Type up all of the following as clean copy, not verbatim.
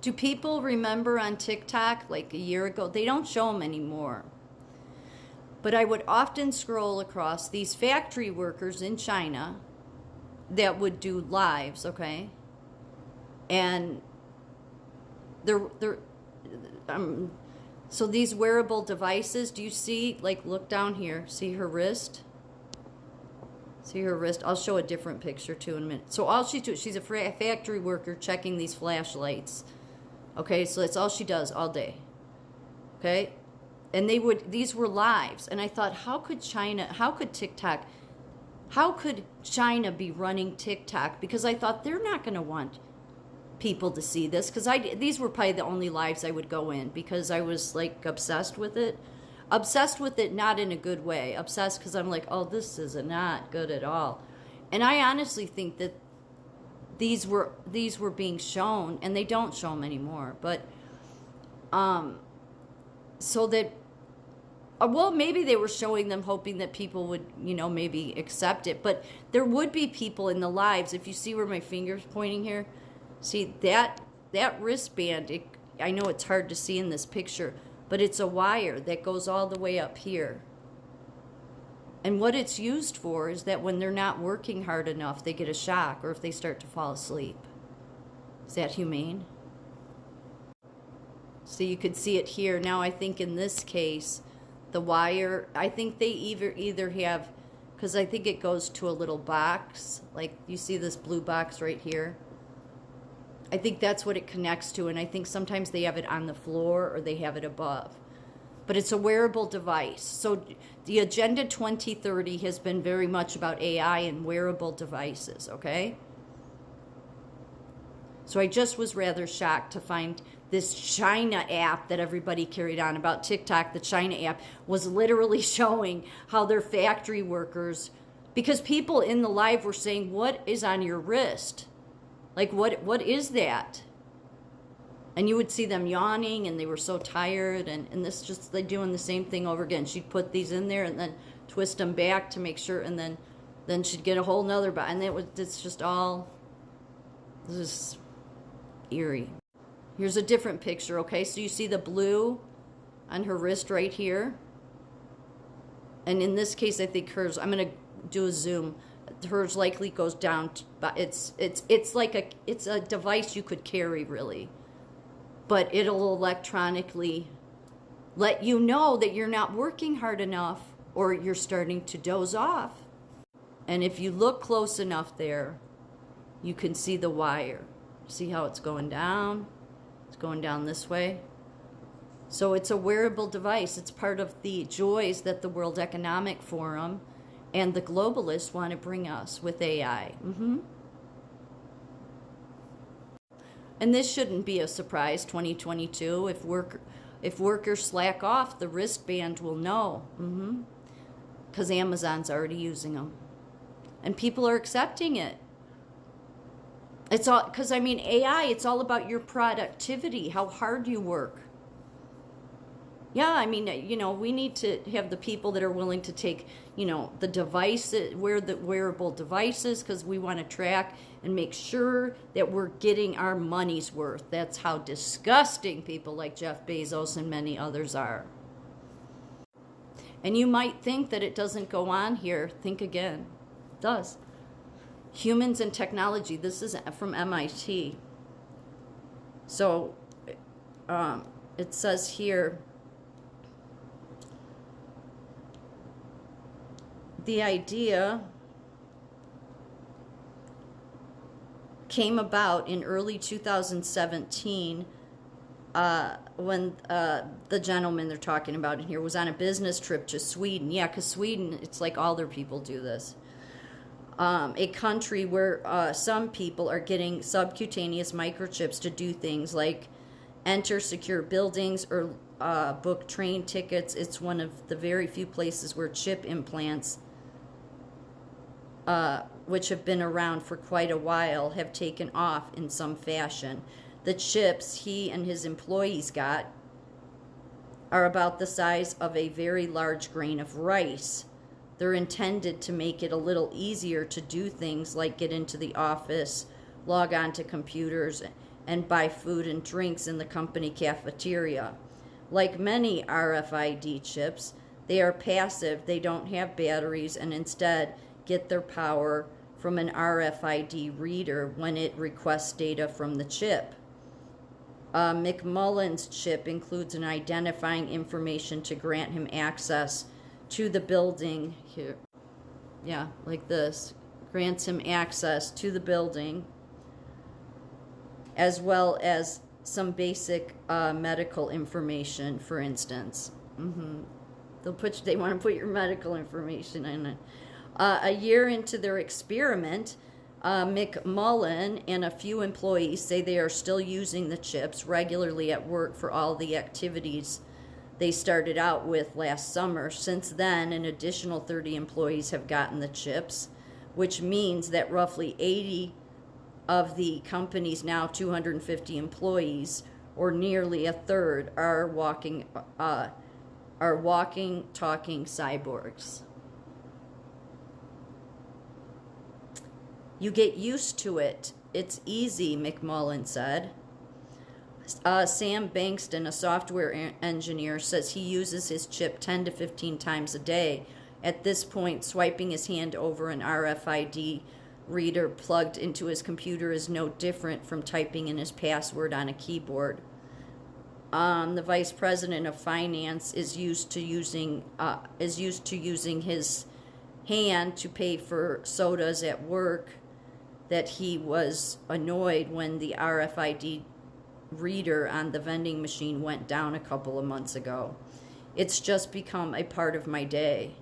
Do people remember on TikTok like a year ago? They don't show them anymore. But I would often scroll across these factory workers in China that would do lives, okay? And they're so these wearable devices, do you see, like, look down here, see her wrist? See her wrist? I'll show a different picture too in a minute. So all she's doing, she's a factory worker checking these flashlights. Okay, so that's all she does all day. Okay? And these were lives. And I thought, how could TikTok, how could China be running TikTok? Because I thought they're not going to want people to see this, because these were probably the only lives I would go in, because I was like obsessed with it. Obsessed with it, not in a good way. Obsessed because I'm like, oh, this is not good at all. And I honestly think that these were being shown, and they don't show them anymore. But so that, well, maybe they were showing them hoping that people would, maybe accept it. But there would be people in the lives. If you see where my finger's pointing here, see that wristband. I know it's hard to see in this picture, but it's a wire that goes all the way up here. And what it's used for is that when they're not working hard enough, they get a shock, or if they start to fall asleep. Is that humane? So you could see it here. Now I think in this case, the wire, I think they either have, because I think it goes to a little box, like you see this blue box right here. I think that's what it connects to, and I think sometimes they have it on the floor or they have it above. But it's a wearable device. So the Agenda 2030 has been very much about AI and wearable devices, okay? So I just was rather shocked to find this China app that everybody carried on about TikTok. The China app was literally showing how their factory workers, because people in the live were saying, what is on your wrist? Like, what is that? And you would see them yawning, and they were so tired, and this just, they're doing the same thing over again. She'd put these in there and then twist them back to make sure, and then she'd get a whole nother, and it's just all, this is eerie. Here's a different picture, okay? So you see the blue on her wrist right here. And in this case, I think hers, I'm going to do a zoom. Hers likely goes down, but it's a device you could carry, really. But it'll electronically let you know that you're not working hard enough, or you're starting to doze off. And if you look close enough there, you can see the wire. See how it's going down? It's going down this way. So it's a wearable device. It's part of the joys that the World Economic Forum and the globalists want to bring us with AI. And this shouldn't be a surprise, 2022. If workers slack off, the wristband will know. Because Amazon's already using them. And people are accepting it. It's all, because I mean, AI, it's all about your productivity, how hard you work. Yeah, I mean, we need to have the people that are willing to take, the devices, wear the wearable devices, because we want to track and make sure that we're getting our money's worth. That's how disgusting people like Jeff Bezos and many others are. And you might think that it doesn't go on here. Think again. It does. Humans and technology. This is from MIT. So it says here, the idea came about in early 2017 when the gentleman they're talking about in here was on a business trip to Sweden. Yeah, because Sweden, it's like all their people do this. A country where some people are getting subcutaneous microchips to do things like enter secure buildings or book train tickets. It's one of the very few places where chip implants, which have been around for quite a while, have taken off in some fashion. The chips he and his employees got are about the size of a very large grain of rice. They're intended to make it a little easier to do things like get into the office, log on to computers, and buy food and drinks in the company cafeteria. Like many RFID chips, they are passive, they don't have batteries, and instead get their power from an RFID reader when it requests data from the chip. McMullen's chip includes an identifying information to grant him access to the building. Here, yeah, like this. Grants him access to the building, as well as some basic medical information, for instance. They want to put your medical information in it. A year into their experiment, McMullen and a few employees say they are still using the chips regularly at work for all the activities they started out with last summer. Since then, an additional 30 employees have gotten the chips, which means that roughly 80 of the company's now 250 employees, or nearly a third, are walking, talking cyborgs. You get used to it. It's easy, McMullen said. Sam Bankston, a software engineer, says he uses his chip 10 to 15 times a day. At this point, swiping his hand over an RFID reader plugged into his computer is no different from typing in his password on a keyboard. The vice president of finance is used to using his hand to pay for sodas at work. That he was annoyed when the RFID reader on the vending machine went down a couple of months ago. It's just become a part of my day.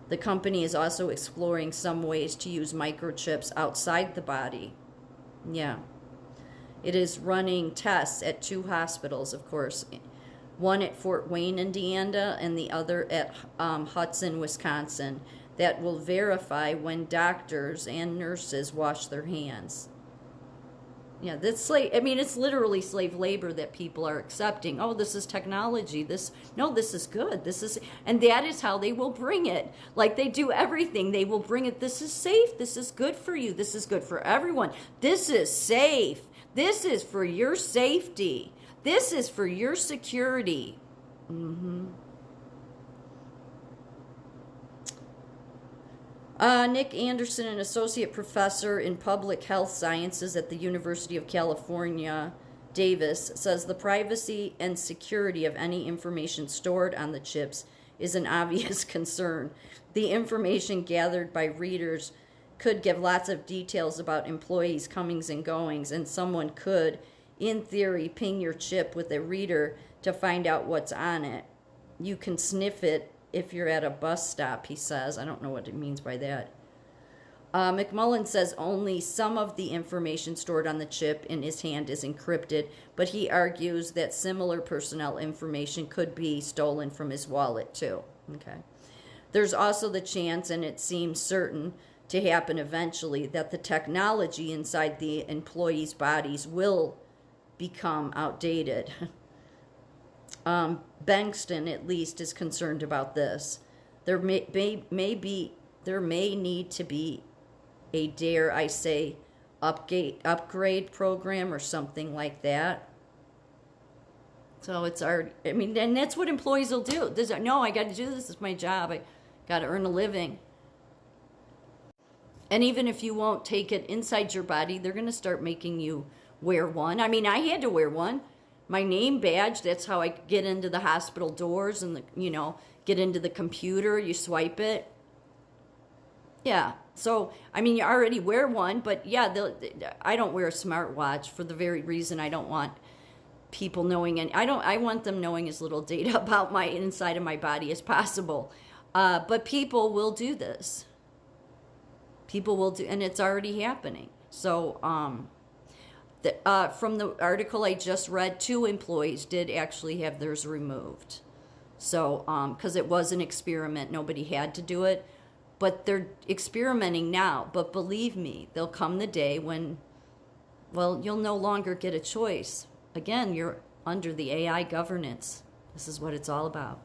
The company is also exploring some ways to use microchips outside the body. Yeah. It is running tests at 2 hospitals, of course. One at Fort Wayne, Indiana, and the other at Hudson, Wisconsin, that will verify when doctors and nurses wash their hands. Yeah, it's literally slave labor that people are accepting. Oh, this is technology. This is good. And that is how they will bring it. Like they do everything. They will bring it. This is safe. This is good for you. This is good for everyone. This is safe. This is for your safety. This is for your security. Nick Anderson, an associate professor in public health sciences at the University of California, Davis, says the privacy and security of any information stored on the chips is an obvious concern. The information gathered by readers could give lots of details about employees' comings and goings, and someone could, in theory, ping your chip with a reader to find out what's on it. You can sniff it if you're at a bus stop, he says. I don't know what it means by that. McMullen says only some of the information stored on the chip in his hand is encrypted, but he argues that similar personnel information could be stolen from his wallet too. Okay. There's also the chance, and it seems certain to happen eventually, that the technology inside the employees' bodies will become outdated. Bankston, at least, is concerned about this. There may need to be a, dare I say, upgrade program or something like that. So it's already, and that's what employees will do. No, I got to do this. This is my job. I got to earn a living. And even if you won't take it inside your body, they're going to start making you wear one. I had to wear one. My name badge, that's how I get into the hospital doors and, get into the computer. You swipe it. Yeah. So, you already wear one, but yeah, I don't wear a smartwatch for the very reason I don't want people knowing, and I want them knowing as little data about my inside of my body as possible. But people will do this. People will do, and it's already happening. So, from the article I just read, 2 employees did actually have theirs removed. So, because it was an experiment, nobody had to do it. But they're experimenting now. But believe me, there'll come the day when, you'll no longer get a choice. Again, you're under the AI governance. This is what it's all about.